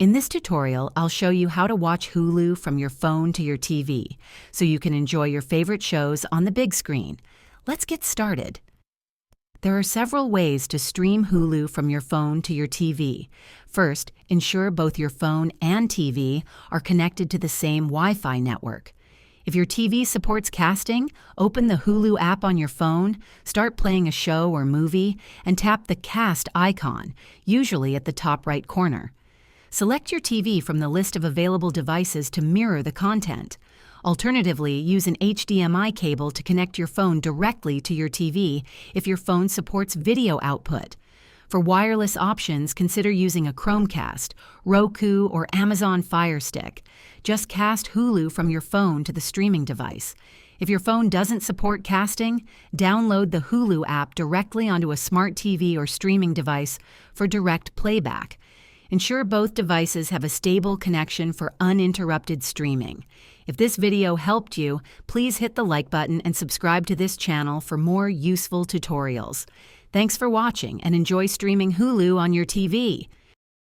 In this tutorial, I'll show you how to watch Hulu from your phone to your TV, so you can enjoy your favorite shows on the big screen. Let's get started. There are several ways to stream Hulu from your phone to your TV. First, ensure both your phone and TV are connected to the same Wi-Fi network. If your TV supports casting, open the Hulu app on your phone, start playing a show or movie, and tap the Cast icon, usually at the top right corner. Select your TV from the list of available devices to mirror the content. Alternatively, use an HDMI cable to connect your phone directly to your TV if your phone supports video output. For wireless options, consider using a Chromecast, Roku, or Amazon Fire Stick. Just cast Hulu from your phone to the streaming device. If your phone doesn't support casting, download the Hulu app directly onto a smart TV or streaming device for direct playback. Ensure both devices have a stable connection for uninterrupted streaming. If this video helped you, please hit the like button and subscribe to this channel for more useful tutorials. Thanks for watching and enjoy streaming Hulu on your TV.